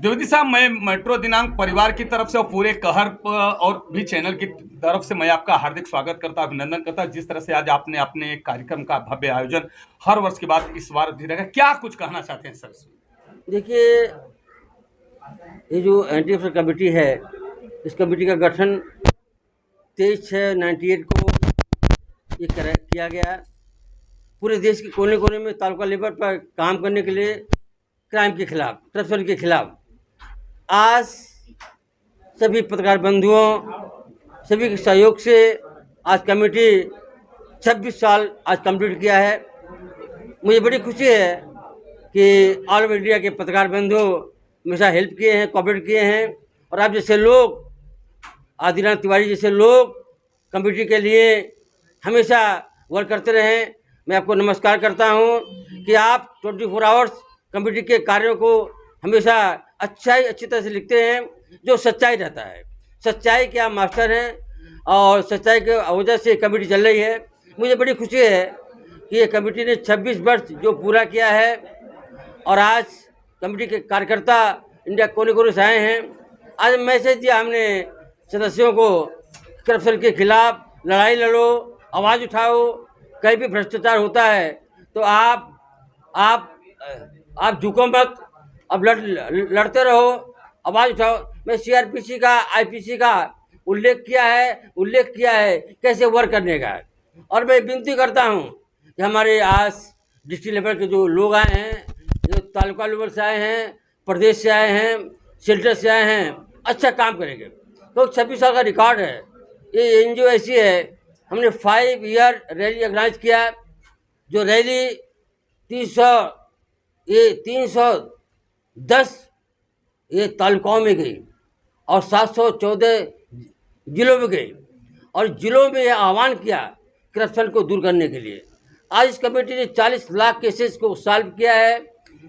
द्विवेदी साहब, मैं मेट्रो दिनांक परिवार की तरफ से और पूरे कहर और भी चैनल की तरफ से मैं आपका हार्दिक स्वागत करता, अभिनंदन करता। जिस तरह से आज आपने अपने एक कार्यक्रम का भव्य आयोजन हर वर्ष के बाद इस बार भी रखा, क्या कुछ कहना चाहते हैं सर इसमें? देखिए, ये जो एंटी करप्शन कमेटी है, इस कमेटी का गठन 23/6/98 को किया गया। पूरे देश के कोने कोने में तालुका लेवल पर काम करने के लिए क्राइम के खिलाफ, करप्शन के खिलाफ। आज सभी पत्रकार बंधुओं, सभी के सहयोग से आज कमेटी 26 साल आज कंप्लीट किया है। मुझे बड़ी खुशी है कि ऑल ओवर इंडिया के पत्रकार बंधु हमेशा हेल्प किए हैं, कोऑपरेट किए हैं, और आप जैसे लोग, आदिनाथ तिवारी जैसे लोग कमेटी के लिए हमेशा वर्क करते रहें। मैं आपको नमस्कार करता हूं कि आप 24 आवर्स कमेटी के कार्यों को हमेशा अच्छी तरह से लिखते हैं, जो सच्चाई रहता है। सच्चाई के आप मास्टर हैं और सच्चाई के वजह से कमेटी चल रही है। मुझे बड़ी खुशी है कि ये कमेटी ने 26 वर्ष जो पूरा किया है, और आज कमेटी के कार्यकर्ता इंडिया कोने कोने से आए हैं। आज मैसेज दिया हमने सदस्यों को, करप्शन के खिलाफ लड़ाई लड़ो, आवाज़ उठाओ। कहीं भी भ्रष्टाचार होता है तो आप झुको मत, अब लड़ते रहो, आवाज़ उठाओ। मैं सीआरपीसी का, आईपीसी का उल्लेख किया है कैसे वर्क करने का। और मैं विनती करता हूं कि हमारे आज डिस्ट्रिक्ट लेवल के जो लोग आए हैं, जो तालुका लेवल से आए हैं, प्रदेश से आए हैं, सेंटर से आए हैं, अच्छा काम करेंगे। तो 26 साल का रिकॉर्ड है। ये एनजीओ ऐसी है, हमने 5 ईयर रैली ऑर्गेनाइज किया, जो रैली 310 ये तालुकाओं में गई और 714 जिलों में गई, और जिलों में यह आह्वान किया करप्शन को दूर करने के लिए। आज इस कमेटी ने 40 लाख केसेस को सॉल्व किया है।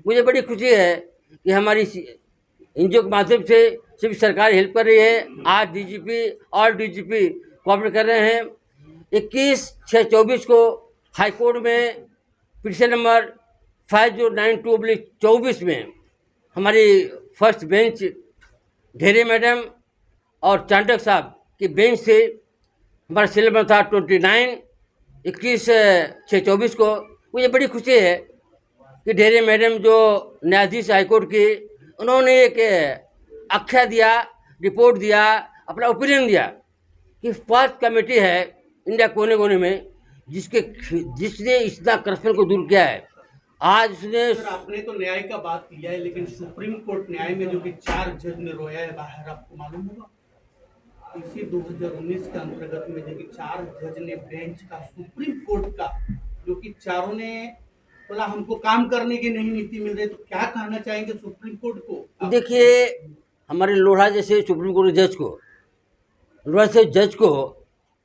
मुझे बड़ी खुशी है कि हमारी एनजीओ के माध्यम से सभी सरकार हेल्प कर रही है। आज डीजीपी और डीजीपी कोऑपरेट कर रहे हैं। 21/6/24 को हाईकोर्ट में पिटीशन नंबर 5092/24 में हमारी फर्स्ट बेंच ढेरे मैडम और चांडक साहब की बेंच से हमारा सीरियल नंबर था 29 21/6/24 को। मुझे बड़ी खुशी है कि ढेरे मैडम जो न्यायाधीश हाईकोर्ट की, उन्होंने एक आख्या दिया, रिपोर्ट दिया, अपना ओपिनियन दिया कि फर्स्ट कमेटी है इंडिया कोने कोने में जिसने इतना करप्शन को दूर किया है। आज उसने, आपने तो न्याय का बात किया है, लेकिन सुप्रीम कोर्ट न्याय में जो कि 4 जज ने रोया है बाहर, आपको मालूम होगा। इसी 2019 के अंतर्गत में जो कि 4 जज ने बेंच का, सुप्रीम कोर्ट का, जो कि चारों ने बोला हमको काम करने की नहीं नीति मिल रही। तो क्या कहना चाहेंगे सुप्रीम कोर्ट को? देखिए, हमारे लोढ़ा जैसे सुप्रीम कोर्ट जज को, लोढ़ा से जज को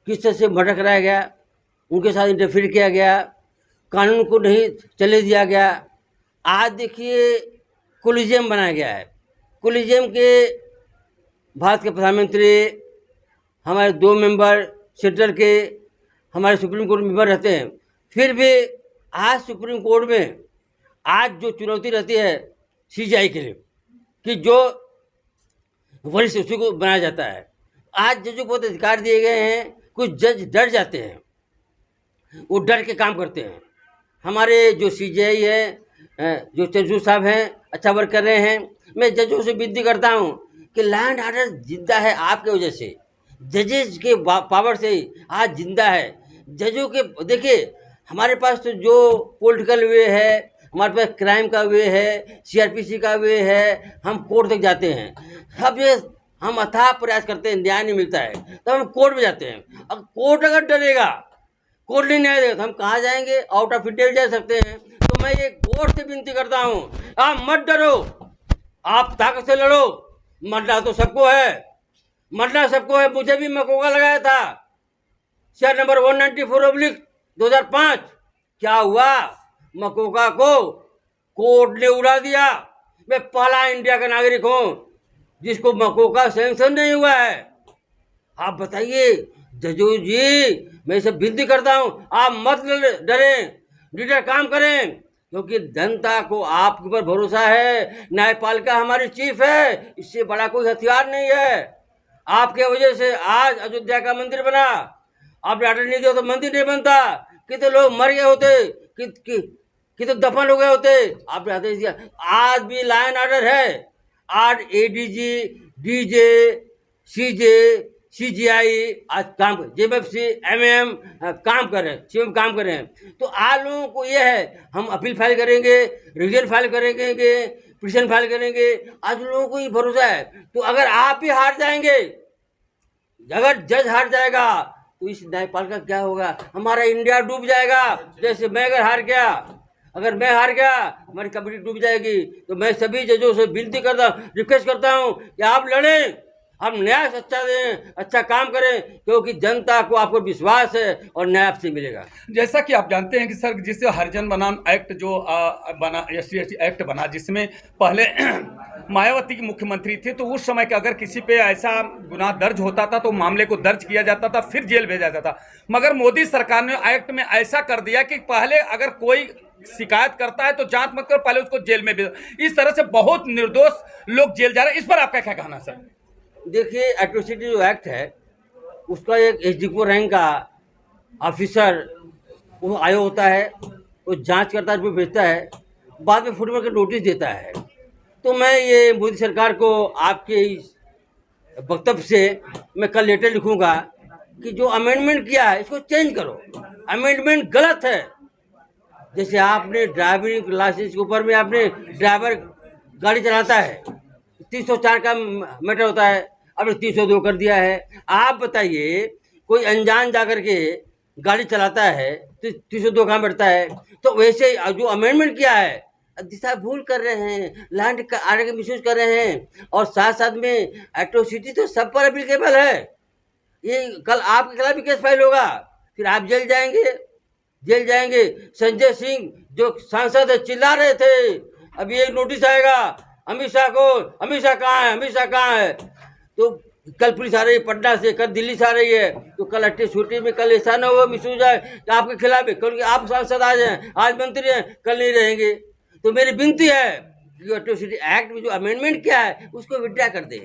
किस तरह से मर्डर कराया गया, उनके साथ इंटरफेयर किया गया, कानून को नहीं चले दिया गया। आज देखिए, कोलिजियम बनाया गया है। कोलिजियम के भारत के प्रधानमंत्री, हमारे 2 मेंबर सेंट्रल के, हमारे सुप्रीम कोर्ट मेंबर रहते हैं। फिर भी आज सुप्रीम कोर्ट में आज जो चुनौती रहती है सीजीआई के लिए, कि जो वरिष्ठ उसी को बनाया जाता है। आज जजों को बहुत अधिकार दिए गए हैं। कुछ जज डर जाते हैं, वो डर के काम करते हैं। हमारे जो सीजीआई है, जो चंद्रचूड़ साहब हैं, अच्छा वर्क कर रहे हैं। मैं जजों से विनती करता हूं कि लैंड ऑर्डर जिंदा है आपके वजह से, जजेस के पावर से ही आज जिंदा है। जजों के, देखिए हमारे पास तो जो पॉलिटिकल वे है, हमारे पास क्राइम का वे है, सीआरपीसी का वे है, हम कोर्ट तक जाते हैं। सब ये हम अथाह प्रयास करते हैं, न्याय नहीं मिलता है तब हम कोर्ट में जाते हैं। अब कोर्ट अगर डरेगा, कोर्ट नहीं न्याय देगा, तो हम कहाँ जाएंगे? आउट ऑफ इंडिया जा सकते हैं। तो मैं ये कोर्ट से विनती करता हूँ, आप मत डरो, आप ताकत से लड़ो। मरना तो सबको है, मरना सबको है। मुझे भी मकोका लगाया था, शेयर नंबर 194/2005। क्या हुआ? मकोका को कोर्ट ने उड़ा दिया। मैं पहला इंडिया का नागरिक हूँ जिसको मकोका सैंक्शन नहीं हुआ है। आप बताइए जजों जी, मैं इसे विनती करता हूँ, आप मत डरें, लीडर काम करें, क्योंकि जनता को आपके ऊपर भरोसा है, न्यायपालिका हमारी चीफ है, इससे बड़ा कोई हथियार नहीं है। आपके वजह से आज अयोध्या का मंदिर बना, आपने आर्डर नहीं दिया तो मंदिर नहीं बनता, कितने लोग मर गए होते, कितने दफन हो गए होते, आपने आदेश दिया। आज भी लाइन ऑर्डर है, आज एडीजी, डीजे, सीजे, सीजीआई आज काम, जेएमएफसी, एमएम काम कर रहे हैं, सीएम काम कर रहे हैं। तो आज लोगों को ये है, हम अपील फाइल करेंगे, रिविजन फाइल करेंगे, पिटीशन फाइल करेंगे, आज लोगों को ये भरोसा है। तो अगर आप भी हार जाएंगे, अगर जज हार जाएगा, तो इस न्यायपालिका क्या होगा? हमारा इंडिया डूब जाएगा। जैसे मैं अगर हार गया, अगर मैं हार गया, हमारी कमेटी डूब जाएगी। तो मैं सभी जजों से विनती करता हूँ, रिक्वेस्ट करता हूँ कि आप लड़ें, हम न्याय अच्छा दें, अच्छा काम करें, क्योंकि जनता को आपको विश्वास है और न्याय आपसे मिलेगा। जैसा कि आप जानते हैं कि सर, जिससे हरिजन बनाम एक्ट जो बना, SC एक्ट बना, जिसमें पहले मायावती की मुख्यमंत्री थी, तो उस समय का अगर किसी पे ऐसा गुनाह दर्ज होता था तो मामले को दर्ज किया जाता था, फिर जेल भेजा जाता। मगर मोदी सरकार ने एक्ट में ऐसा कर दिया कि पहले अगर कोई शिकायत करता है तो जांच मत करो, पहले उसको जेल में भेजो। इस तरह से बहुत निर्दोष लोग जेल जा रहे हैं। इस पर आपका क्या कहना सर? देखिए, एट्रोसिटी जो एक्ट है, उसका एक एसडीपो रैंक का ऑफिसर वो आया होता है, वो जांच करता है, रिपोर्ट भेजता है, बाद में फुटबॉल का नोटिस देता है। तो मैं ये मोदी सरकार को आपके इस वक्तव्य से मैं कल लेटर लिखूंगा कि जो अमेंडमेंट किया है इसको चेंज करो, अमेंडमेंट गलत है। जैसे आपने ड्राइविंग लाइसेंस के ऊपर में आपने ड्राइवर गाड़ी चलाता है 304 का मैटर होता है, आपने 302 कर दिया है। आप बताइए, कोई अनजान जाकर के गाड़ी चलाता है तो 302 कहाँ बैठता है? तो वैसे जो अमेंडमेंट किया है, दिशा भूल कर रहे हैं, लैंड का आगे का मिसयूज कर रहे हैं, और साथ साथ में एट्रोसिटी तो सब पर एप्लीकेबल है। ये कल आपके खिलाफ भी केस फाइल होगा, फिर आप जेल जाएंगे, जेल जाएंगे। संजय सिंह जो सांसद है चिल्ला रहे थे, अभी एक नोटिस आएगा अमित शाह को, अमित शाह कहाँ है, अमित शाह कहाँ है? तो कल पुलिस आ रही है पटना से, कल दिल्ली से आ रही है, तो कल एट्रोसिटी में कल ऐसा ना हो मिसयूज जाए कि आपके खिलाफ है, क्योंकि आप सांसद आज हैं, आज मंत्री हैं, कल नहीं रहेंगे। तो मेरी विनती है कि एट्रोसिटी एक्ट में जो अमेंडमेंट किया है उसको विड्रा कर दें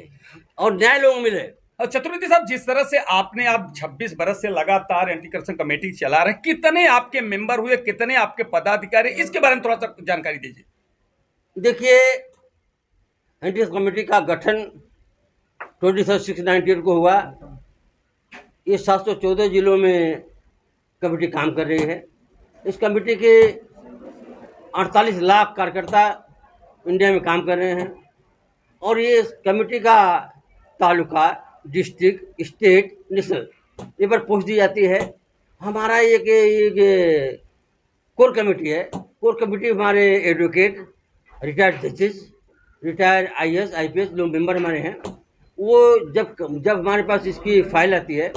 और न्याय लोगों को मिले। चतुर्वेदी साहब, जिस तरह से आप 26 बरस से लगातार एंटी करप्शन कमेटी चला रहे हैं, कितने आपके मेंबर हुए, कितने आपके पदाधिकारी, इसके बारे में थोड़ा सा जानकारी दीजिए। देखिए, एंटी कमेटी का गठन 23/6/98 को हुआ। ये 714 जिलों में कमेटी काम कर रही है। इस कमेटी के 48 लाख कार्यकर्ता इंडिया में काम कर रहे हैं, और ये कमेटी का तालुका, डिस्ट्रिक्ट, स्टेट, नेशनल ये पर पोस्ट दी जाती है। हमारा एक कोर कमेटी है। कोर कमेटी हमारे एडवोकेट, रिटायर्ड जजेस, रिटायर्ड IAS IPS लोग मेंबर हमारे हैं। वो जब हमारे पास इसकी फाइल आती है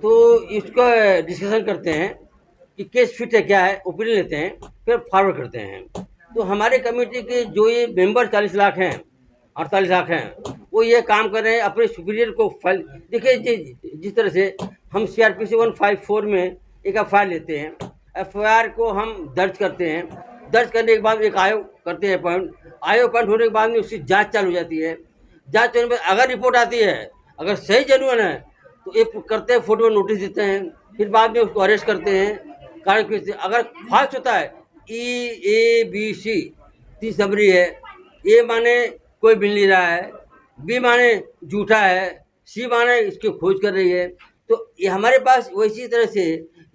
तो इसका डिस्कशन करते हैं कि केस फिट है क्या है, ओपिनियन लेते हैं, फिर फॉरवर्ड करते हैं। तो हमारे कमेटी के जो ये मेंबर 40 लाख हैं, 48 लाख हैं, वो ये काम कर रहे हैं अपने सुपीरियर को फाइल। देखिए, जिस तरह से हम CRPC 154 में एक FIR लेते हैं, FIR को हम दर्ज करते हैं, दर्ज करने के बाद एक आयोग करते हैं अपॉइंट, आयोग अपॉइंट होने के बाद में उसकी जांच चालू हो जाती है। जांच होने के बाद अगर रिपोर्ट आती है, अगर सही जेन्युइन है, तो एक करते हैं, फोटो में नोटिस देते हैं, फिर बाद में उसको अरेस्ट करते हैं, कार्य करते हैं। अगर फाल्स होता है, EABC 30 नंबरी है, A माने कोई मिल नहीं रहा है, B माने झूठा है, C माने इसकी खोज कर रही है। तो ये हमारे पास वैसी तरह से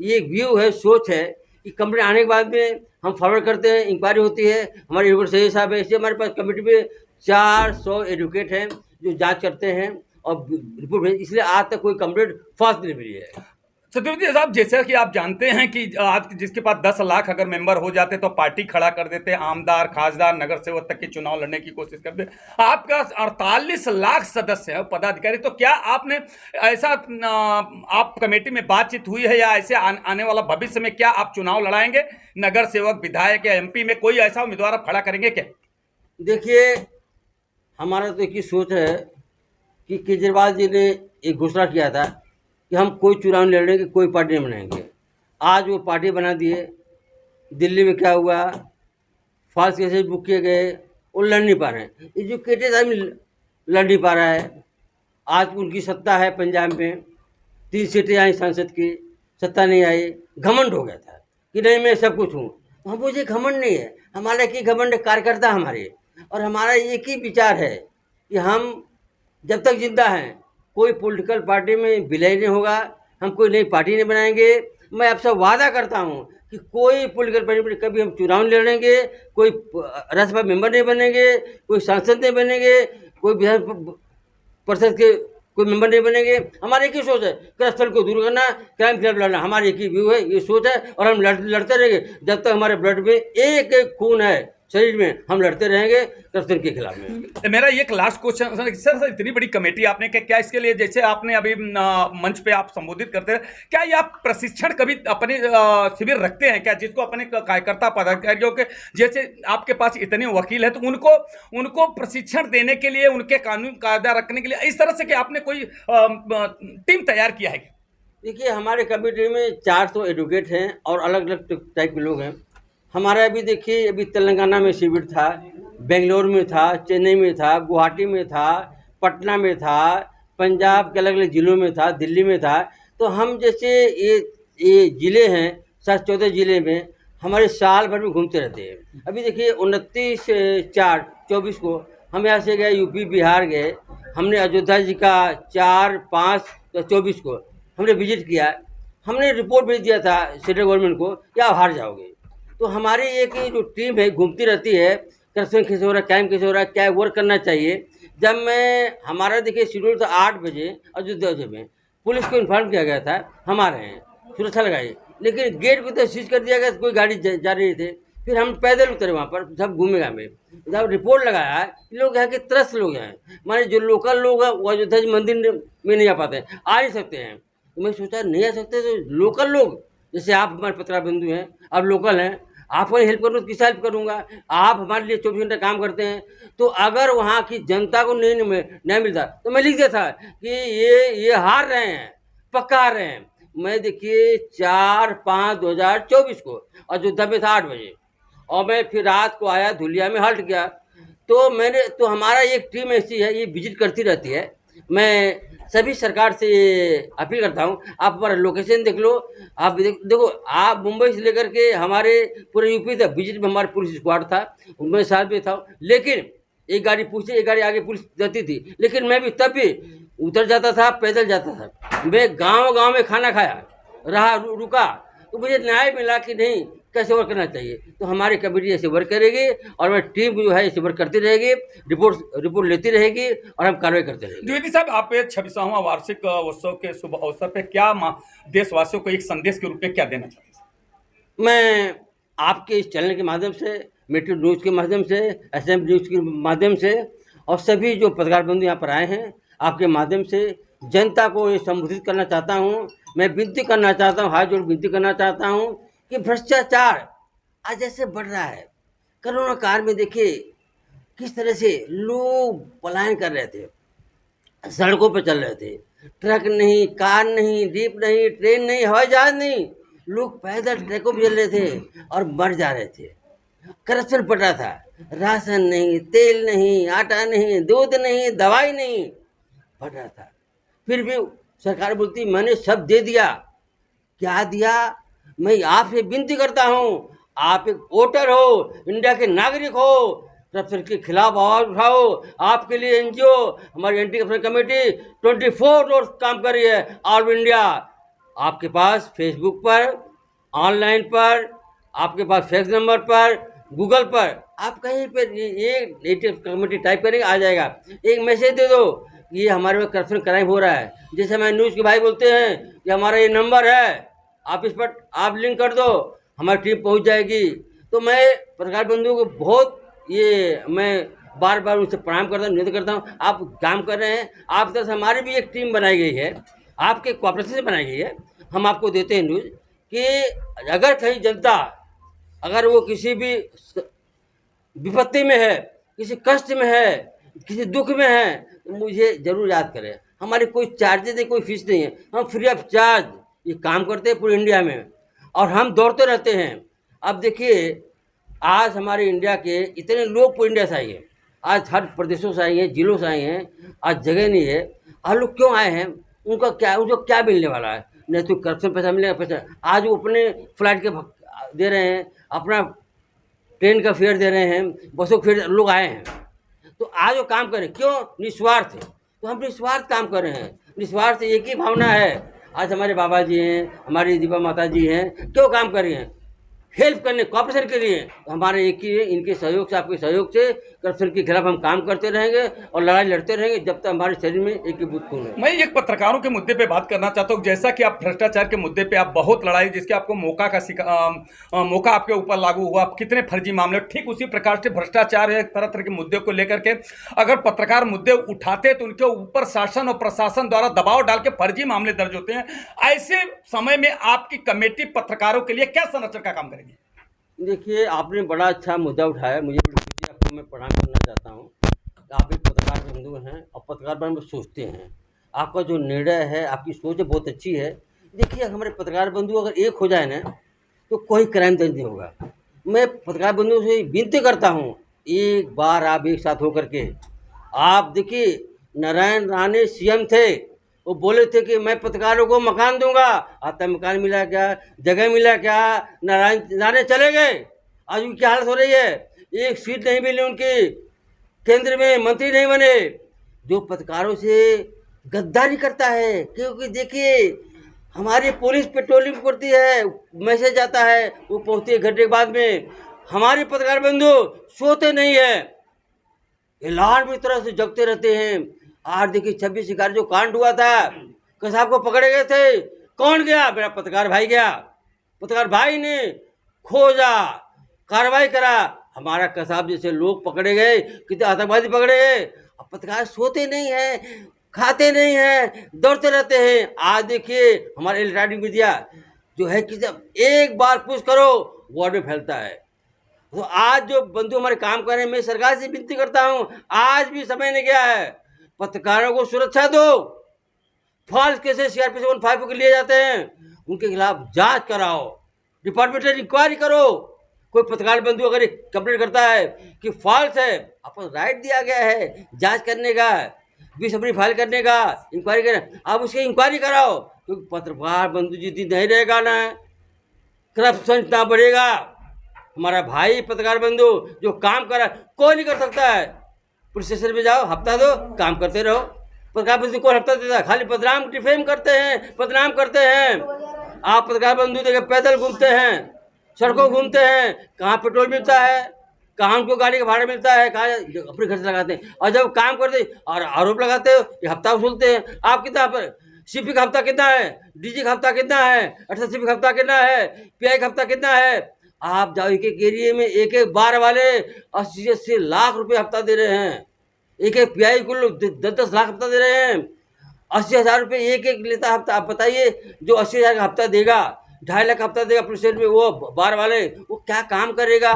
ये एक व्यू है, सोच है कि कंप्लेंट आने के बाद में हम फॉरवर्ड करते हैं, इंक्वायरी होती है, हमारे एडवोकेट सही साहब है। इसलिए हमारे पास कमेटी में 400 एडवोकेट हैं जो जांच करते हैं और रिपोर्ट भेज, इसलिए आज तक कोई कंप्लेंट फास्ट नहीं मिली है। चतुर्वेदी साहब, जैसा कि आप जानते हैं कि आज जिसके पास 10 लाख अगर मेंबर हो जाते तो पार्टी खड़ा कर देते, आमदार, खासदार, नगर सेवक तक के चुनाव लड़ने की कोशिश करते। आपका 48 लाख सदस्य है, पदाधिकारी, तो क्या आपने ऐसा आप कमेटी में बातचीत हुई है, या ऐसे आने वाला भविष्य में क्या आप चुनाव लड़ाएंगे, नगर सेवक, विधायक या MP में कोई ऐसा उम्मीदवार खड़ा करेंगे क्या? देखिए, हमारा तो एक ही सोच है कि केजरीवाल जी ने एक घोषणा किया था कि हम कोई चुनाव लड़ने की कोई पार्टी नहीं बनाएंगे। आज वो पार्टी बना दिए। दिल्ली में क्या हुआ, फॉल्स केसेस बुक किए गए, वो लड़ नहीं पा रहे हैं। एजुकेटेड आदमी लड़ नहीं पा रहा है। आज उनकी सत्ता है पंजाब में, 3 सीटें आई संसद की, सत्ता नहीं आई, घमंड हो गया था कि नहीं मैं सब कुछ हूँ। हम मुझे घमंड नहीं है, हमारा एक ही घमंड कार्यकर्ता हमारे, और हमारा एक ही विचार है कि हम जब तक जिंदा हैं कोई पॉलिटिकल पार्टी में विलय नहीं होगा, हम कोई नई पार्टी नहीं बनाएंगे। मैं आपसे वादा करता हूँ कि कोई पॉलिटिकल पार्टी में कभी हम चुनाव नहीं लड़ेंगे, कोई राज्यसभा मेंबर नहीं बनेंगे, कोई सांसद नहीं बनेंगे, कोई विधान परिषद के कोई मेंबर नहीं बनेंगे। हमारी एक ही सोच है, करप्शन को दूर करना, क्राइम खिलाफ लड़ना, हमारी एक ही व्यू है, ये सोच है, और हम लड़ते रहेंगे जब तक हमारे ब्लड में एक एक खून है शरीर में, हम लड़ते रहेंगे करप्शन के खिलाफ में। मेरा एक लास्ट क्वेश्चन सर, इतनी बड़ी कमेटी आपने क्या इसके लिए, जैसे आपने अभी मंच पे आप संबोधित करते हैं, क्या ये आप प्रशिक्षण कभी अपने शिविर रखते हैं क्या, जिसको अपने कार्यकर्ता पदाधिकारियों के, जैसे आपके पास इतने वकील हैं तो उनको प्रशिक्षण देने के लिए, उनके कानून कायदा रखने के लिए इस तरह से कि आपने कोई टीम तैयार किया है? देखिए, हमारे कमेटी में 400 एडवोकेट हैं और अलग अलग टाइप के लोग हैं। हमारा अभी देखिए, अभी तेलंगाना में शिविर था, बेंगलोर में था, चेन्नई में था, गुवाहाटी में था, पटना में था, पंजाब के अलग अलग ज़िलों में था, दिल्ली में था। तो हम जैसे ये ज़िले हैं, 7-14 ज़िले में हमारे साल भर में घूमते रहते हैं। अभी देखिए 29/4/24 को हम यहाँ से गए, यूपी बिहार गए। हमने अयोध्या जी का 4/5/24 को हमने विजिट किया। हमने रिपोर्ट भेज दिया था सेंट्रल गवर्नमेंट को, या हार जाओगे। तो हमारी एक जो टीम है घूमती रहती है, करप्शन कैसे हो रहा है, क्राइम कैसे हो रहा है, क्या वर्क करना चाहिए। जब हमारा देखिए शेड्यूल था 8 बजे अयोध्या में, पुलिस को इन्फॉर्म किया गया था हम आ रहे हैं, सुरक्षा लगाई, लेकिन गेट को तो सीज कर दिया गया, कोई गाड़ी जा रही थे। फिर हम पैदल उतरे वहाँ पर, सब घूमेगा में, जब रिपोर्ट लगाया लोग यहाँ के त्रस्त लोग हैं, माने जो लोकल लोग हैं वो अयोध्या जी मंदिर में नहीं आ पाते हैं, आ नहीं सकते हैं। तो मैं सोचा नहीं आ सकते तो लोकल लोग, जैसे आप हमारे पत्रा बंधु हैं, आप लोकल हैं, आपको हेल्प करूँ तो किस हेल्प करूँगा। आप हमारे लिए 24 घंटा काम करते हैं, तो अगर वहाँ की जनता को नहीं मिलता तो मैं लिख देता कि ये हार रहे हैं, पक्का हार रहे हैं। मैं देखिए 4/5/2024 को अयोध्या में था 8 बजे, और मैं फिर रात को आया, धुलिया में हल्ट गया। तो हमारा एक टीम ऐसी है, ये विजिट करती रहती है। मैं सभी सरकार से अपील करता हूँ, आप हमारा लोकेशन देख लो, आप देखो, आप मुंबई से लेकर के हमारे पूरे यूपी तक विजिट में हमारा पुलिस स्क्वाड था, मैं साथ में था। लेकिन एक गाड़ी पूछे, एक गाड़ी आगे पुलिस जाती थी, लेकिन मैं भी तब भी उतर जाता था, पैदल जाता था। मैं गाँव में खाना खाया, रहा, रुका, तो मुझे न्याय मिला कि नहीं, कैसे वर्क करना चाहिए। तो हमारी कमेटी ऐसे वर्क करेगी, और मैं टीम जो है ऐसे वर्क करती रहेगी, रिपोर्ट लेती रहेगी, और हम कार्रवाई करते रहेंगे। द्विवेदी साहब, आप 26वां वार्षिक उत्सव के शुभ अवसर पे क्या देशवासियों को एक संदेश के रूप में क्या देना चाहते हैं? मैं आपके इस चैनल के माध्यम से, मेट्रो न्यूज़ के माध्यम से, SM न्यूज़ के माध्यम से, और सभी जो पत्रकार बंधु यहाँ पर आए हैं, आपके माध्यम से जनता को ये संबोधित करना चाहता हूँ। मैं विनती करना चाहता हूँ, हाथ जोड़ विनती करना चाहता हूँ कि भ्रष्टाचार आज ऐसे बढ़ रहा है। कोरोना काल में देखिए किस तरह से लोग पलायन कर रहे थे, सड़कों पर चल रहे थे, ट्रक नहीं, कार नहीं, जीप नहीं, ट्रेन नहीं, हवाई जहाज नहीं, लोग पैदल ट्रकों पर चल रहे थे और मर जा रहे थे। करप्शन पड़ रहा था, राशन नहीं, तेल नहीं, आटा नहीं, दूध नहीं, दवाई नहीं, पड़ रहा था। फिर भी सरकार बोलती मैंने सब दे दिया। क्या दिया? मैं आपसे विनती करता हूँ, आप एक वोटर हो, इंडिया के नागरिक हो, करप्शन के खिलाफ आवाज़ उठाओ। आपके लिए NGO, हमारी एंटी करप्शन कमेटी 24 आवर्स काम कर रही है ऑल इंडिया। आपके पास फेसबुक पर, ऑनलाइन पर, आपके पास फैक्स नंबर पर, गूगल पर, आप कहीं पर ये कमेटी टाइप करेंगे आ जाएगा। एक मैसेज दे दो कि ये हमारे में करप्शन क्राइम हो रहा है। जैसे हमारे न्यूज़ के भाई बोलते हैं कि हमारा ये नंबर है, आप इस पर आप लिंक कर दो, हमारी टीम पहुंच जाएगी। तो मैं पत्रकार बंधुओं को बहुत मैं बार बार उनसे प्रणाम करता हूँ, निवेदन करता हूँ, आप काम कर रहे हैं। आप तरफ से हमारी भी एक टीम बनाई गई है, आपके कोऑपरेशन से बनाई गई है। हम आपको देते हैं न्यूज़ कि अगर कहीं जनता, अगर वो किसी भी विपत्ति में है, किसी कष्ट में है, किसी दुख में है, तो मुझे ज़रूर याद करें। हमारी कोई चार्जेस नहीं, कोई फीस नहीं है, हम फ्री ऑफ चार्ज ये काम करते हैं पूरे इंडिया में, और हम दौड़ते रहते हैं। अब देखिए, आज हमारे इंडिया के इतने लोग पूरे इंडिया से आए हैं, आज हर प्रदेशों से आए हैं, जिलों से आए हैं, आज जगह नहीं है। आज लोग क्यों आए हैं? उनको क्या मिलने वाला है? नहीं तो करप्शन पैसा मिलेगा, पैसा आज वो अपने फ्लाइट के दे रहे हैं, अपना ट्रेन का फेयर दे रहे हैं, बसों का फेयर, लोग आए हैं। तो आज वो काम करें क्यों? निस्वार्थ। तो हम निस्वार्थ काम कर रहे हैं, निस्वार्थ एक ही भावना है। आज हमारे बाबा जी हैं, हमारी दीपा माता जी हैं, क्यों काम कर रही हैं? हेल्प करने, कॉपरेशन के लिए। तो हमारे एक ही है, इनके सहयोग से, आपके सहयोग से करप्शन के खिलाफ हम काम करते रहेंगे और लड़ाई लड़ते रहेंगे जब तक हमारे शरीर में एक ही बूंद खून है। मैं एक पत्रकारों के मुद्दे पे बात करना चाहता हूँ। जैसा कि आप भ्रष्टाचार के मुद्दे पे आप बहुत लड़ाई, जिसके आपको मौका आपके ऊपर लागू हुआ, कितने फर्जी मामले, ठीक उसी प्रकार से भ्रष्टाचार है, तरह तरह के मुद्दे को लेकर के अगर पत्रकार मुद्दे उठाते तो उनके ऊपर शासन और प्रशासन द्वारा दबाव डाल के फर्जी मामले दर्ज होते हैं। ऐसे समय में आपकी कमेटी पत्रकारों के लिए क्या संरक्षण का काम करेगी? देखिए, आपने बड़ा अच्छा मुद्दा उठाया, मुझे बड़ी खुशी है, आपको मैं प्रणाम करना चाहता हूँ। आप एक पत्रकार बंधु हैं और पत्रकार बारे में सोचते हैं। आपका जो निर्णय है, आपकी सोच बहुत अच्छी है। देखिए, हमारे पत्रकार बंधु अगर एक हो जाए ना तो कोई क्राइम दर्ज नहीं होगा। मैं पत्रकार बंधुओं से विनती करता हूँ, एक बार आप एक साथ होकर के, आप देखिए, नारायण राणे सीएम थे, वो बोले थे कि मैं पत्रकारों को मकान दूंगा। आता मकान मिला क्या? जगह मिला क्या? नारायण राणे चले गए, आज उनकी क्या हालत हो रही है? एक सीट नहीं मिली उनकी, केंद्र में मंत्री नहीं बने। जो पत्रकारों से गद्दारी करता है, क्योंकि देखिए, हमारी पुलिस पेट्रोलिंग करती है, मैसेज आता है, वो पहुँचती है घंटे के बाद में। हमारे पत्रकार बंधु सोते नहीं है, अलार्म की तरह से जगते रहते हैं। आज देखिए, 26 शिकारी जो कांड हुआ था, कसाब को पकड़े गए थे, कौन गया? मेरा पत्रकार भाई गया। पत्रकार भाई ने खोजा, कार्रवाई करा, हमारा कसाब जैसे लोग पकड़े गए, कितने आतंकवादी पकड़े गए। अब पत्रकार सोते नहीं हैं, खाते नहीं हैं, दौड़ते रहते हैं। आज देखिए, हमारे इलेक्ट्रॉनिक मीडिया जो है कि जब एक बार पुश करो वर्ड में फैलता है। तो आज जो बंधु हमारे काम कर रहे हैं, मैं सरकार से विनती करता हूँ, आज भी समय नहीं गया है, पत्रकारों को सुरक्षा दो। फॉल्स केसेस सीआरपी 715 के लिए जाते हैं, उनके खिलाफ जांच कराओ, डिपार्टमेंटल इंक्वायरी करो। कोई पत्रकार बंधु अगर कंप्लेंट करता है कि फॉल्स है, आपको राइट दिया गया है जांच करने का, 20 अप्रैल फाइल करने का, इंक्वायरी करना, आप उसकी इंक्वायरी कराओ। क्योंकि पत्रकार बंधु जिस दिन नहीं रहेगा ना, करप्शन इतना बढ़ेगा। हमारा भाई पत्रकार बंधु जो काम कर रहा है, कोई नहीं कर सकता है। पुलिस स्टेशन में जाओ, हफ्ता दो, काम करते रहो। पत्रकार बंधु को हफ्ता देता है, खाली बदनाम डिफेम करते हैं, बदनाम करते हैं। आप पत्रकार बंधु देखे पैदल घूमते हैं, सड़कों घूमते हैं, कहाँ पेट्रोल मिलता है, कहाँ उनको गाड़ी का भाड़ा मिलता है, कहाँ अपने घर से लगाते हैं। और जब काम करते और आरोप लगाते हो, ये हफ्ता वसूलते हैं। आप कितना पर सीपी का हफ्ता कितना है, डीजी का हफ्ता कितना है, एसएसपी का हफ्ता कितना है, पीआई का हफ्ता कितना है? आप जाओ, एक एक एरिए में एक एक बार वाले 80-80 लाख रुपए हफ्ता दे रहे हैं। एक एक पीआई को लोग 10-10 लाख हफ्ता दे रहे हैं। 80,000 रुपये एक एक लेता हफ्ता। आप बताइए, जो 80,000 का हफ्ता देगा, 2.5 लाख हफ्ता देगा पुलिस में, वो बार वाले वो क्या काम करेगा?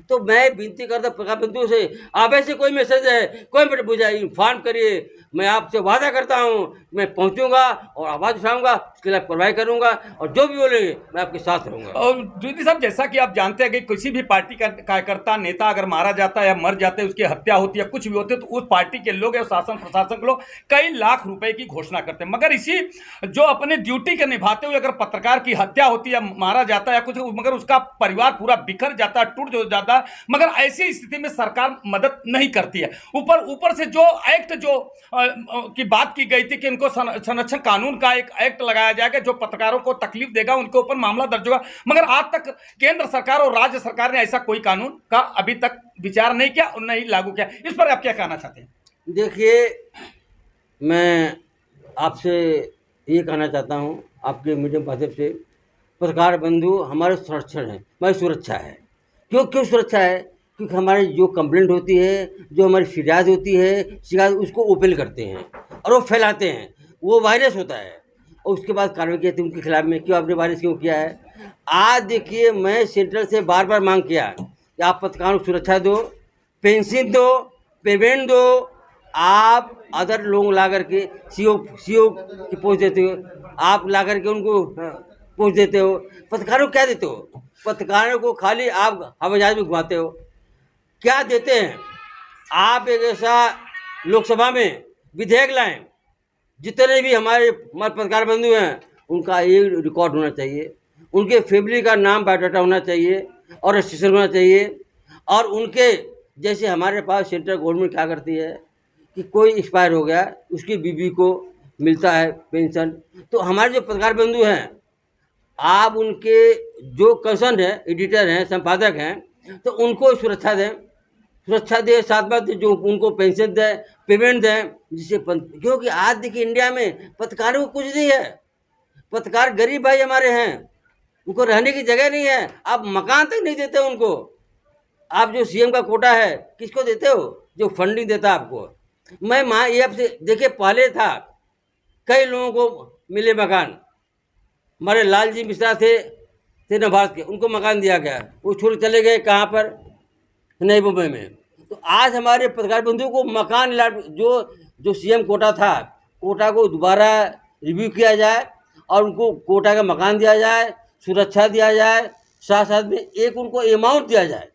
तो मैं विनती करता पत्रकार बंधुओं से, आप ऐसे कोई मैसेज है, कोई मेरे बुझाई इन्फॉर्म करिए। मैं आपसे वादा करता हूँ, मैं पहुँचूंगा और आवाज़ उठाऊंगा, उसके लिए कार्रवाई करूंगा, और जो भी बोलेंगे मैं आपके साथ रहूंगा। और ज्योति साहब, जैसा कि आप जानते हैं कि किसी भी पार्टी का कार्यकर्ता, नेता अगर मारा जाता है या मर जाता है, उसकी हत्या होती है, कुछ भी होते है, तो उस पार्टी के लोग या शासन प्रशासन के लोग कई लाख रुपए की घोषणा करते हैं। मगर इसी जो अपने ड्यूटी के निभाते हुए अगर पत्रकार की हत्या होती है, मारा जाता है या कुछ, मगर उसका परिवार पूरा बिखर जाता है, टूट जाता है, मगर ऐसी स्थिति में सरकार मदद नहीं करती है। ऊपर से जो एक्ट की बात की गई थी कि इनको संरक्षण कानून का एक एक्ट लगाया जाएगा जो पत्रकारों को तकलीफ देगा, उनके ऊपर मामला दर्ज होगा, मगर आज तक केंद्र सरकार और राज्य सरकार ने ऐसा कोई कानून का अभी तक विचार नहीं किया और नहीं लागू किया। इस पर आप क्या कहना चाहते हैं? देखिए, मैं आपसे ये कहना चाहता हूँ, आपके मीडियम माध्यम से, पत्रकार बंधु हमारे संरक्षण है, हमारी सुरक्षा है। क्यों सुरक्षा है? क्योंकि हमारी जो कंप्लेंट होती है, जो हमारी शिकायत होती है, शिकायत उसको ओपन करते हैं और वो फैलाते हैं, वो वायरस होता है, और उसके बाद कार्रवाई की जाती है उनके खिलाफ में। क्यों आपने वायरस क्यों किया है? आज देखिए, मैं सेंट्रल से बार बार मांग किया कि आप पत्रकारों को सुरक्षा दो, पेंशन दो, पेमेंट दो। आप अदर लोग ला करके सीओ की पोस्ट देते हो, आप ला करके उनको पोस्ट देते हो, पत्रकारों को क्या देते हो? पत्रकारों को खाली आप हवाई जहाज में घुमाते हो, क्या देते हैं? आप एक ऐसा लोकसभा में विधेयक लाएं, जितने भी हमारे पत्रकार बंधु हैं उनका एक रिकॉर्ड होना चाहिए, उनके फैमिली का नाम बायोडाटा होना चाहिए और रजिस्ट्रेशन होना चाहिए। और उनके जैसे हमारे पास सेंट्रल गवर्नमेंट क्या करती है कि कोई एक्सपायर हो गया, उसकी बीवी को मिलता है पेंशन। तो हमारे जो पत्रकार बंधु हैं, आप उनके जो कंसर्न है, एडिटर हैं, संपादक हैं, तो उनको सुरक्षा दें, साथ बात जो उनको पेंशन दें, पेमेंट दें, जिससे क्योंकि आज देखिए इंडिया में पत्रकारों को कुछ नहीं है। पत्रकार गरीब भाई हमारे हैं, उनको रहने की जगह नहीं है, आप मकान तक नहीं देते उनको। आप जो सीएम का कोटा है किसको देते हो? जो फंडिंग देता है आपको। मैं ये आपसे देखिए, पहले था कई लोगों को मिले मकान, हमारे लाल जी मिश्रा थे नभारत के, उनको मकान दिया गया, वो छोड़ चले गए कहाँ पर? नई मुंबई में। तो आज हमारे पत्रकार बंधुओं को मकान जो सीएम कोटा था, कोटा को दोबारा रिव्यू किया जाए और उनको कोटा का मकान दिया जाए, सुरक्षा दिया जाए, साथ साथ में एक उनको अमाउंट दिया जाए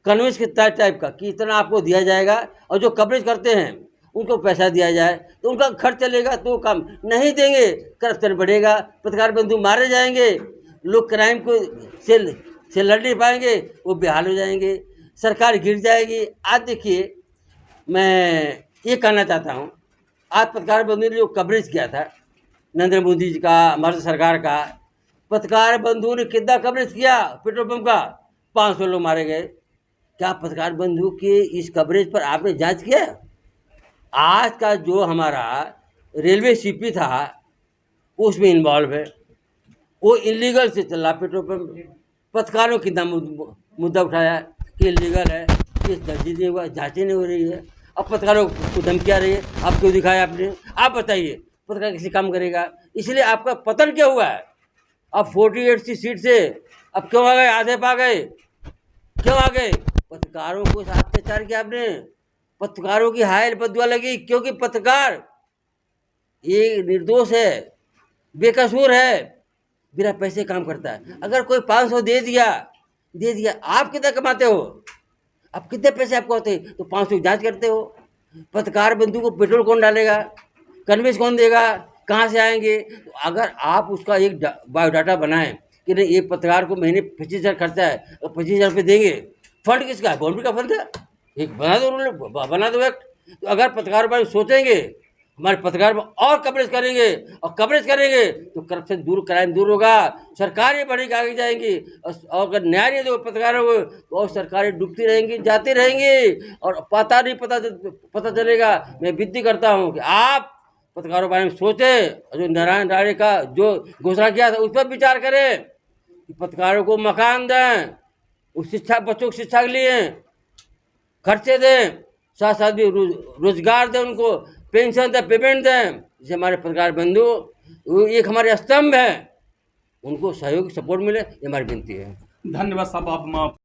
कन्वेंस के टाइप का कि इतना आपको दिया जाएगा, और जो कवरेज करते हैं उनको पैसा दिया जाए, तो उनका खर्च चलेगा। तो काम नहीं देंगे, करप्शन बढ़ेगा, पत्रकार बंधु मारे जाएंगे, लोग क्राइम को से लड़ नहीं पाएंगे, वो बेहाल हो जाएंगे, सरकार गिर जाएगी। आज देखिए, मैं ये कहना चाहता हूँ, आज पत्रकार बंधु ने जो कवरेज किया था नरेंद्र मोदी जी का, हमारी सरकार का, पत्रकार बंधु ने कितना कवरेज किया पेट्रोल पंप का? 500 लोग मारे गए। क्या पत्रकार बंधु के इस कवरेज पर आपने जांच किया? आज का जो हमारा रेलवे सीपी था उसमें इन्वॉल्व है, वो इलीगल से चल रहा पेट्रोल पंप। पत्रकारों की मुद्दा उठाया कि इलीगल है, केस दर्ज नहीं हुआ, जांचें नहीं हो रही है। अब पत्रकारों को धमकियाँ रही है, आप क्यों दिखाया आपने? आप बताइए, पत्रकार किसी काम करेगा? इसलिए आपका पतन क्या हुआ है? अब 48 की सीट से अब क्यों आ गए? आधे पा गए, क्यों आ गए? पत्रकारों को अत्याचार किया आपने, पत्रकारों की हायल बदुआ लगी, क्योंकि पत्रकार ये निर्दोष है, बेकसूर है, बिना पैसे काम करता है। अगर कोई 500 दे दिया, आप कितना कमाते हो? आप कितने पैसे आपको होते हैं? तो 500 जांच करते हो। पत्रकार बंधु को पेट्रोल कौन डालेगा? कन्वेंस कौन देगा? कहाँ से आएंगे? तो अगर आप उसका एक बायोडाटा बनाएं कि नहीं, ये पत्रकार को महीने 25,000 खर्चा है और 25,000 रुपये देंगे, फंड किसका है? गवर्नमेंट का फंड है, एक बना दो एक्ट। तो अगर पत्रकार बारे सोचेंगे, हमारे पत्रकार और कवरेज करेंगे तो करप्शन दूर, क्राइम दूर होगा, सरकारें बढ़ेगी, आगे जाएंगी। और अगर न्याय नहीं दो पत्रकारों को तो और सरकारें डूबती रहेंगी, जाती रहेंगी, और पता चलेगा। मैं विनती करता हूँ कि आप पत्रकारों के बारे में सोचें, जो नारायण राणे का जो घोषणा किया था उस पर विचार करें कि पत्रकारों को मकान दें, उस शिक्षा, बच्चों की शिक्षा के लिए खर्चे दें, साथ साथ भी रोजगार दें, उनको पेंशन दें, पेमेंट दें। जैसे हमारे पत्रकार बंधु एक हमारे स्तंभ हैं, उनको सहयोग सपोर्ट मिले, ये हमारी विनती है। धन्यवाद साहब। आप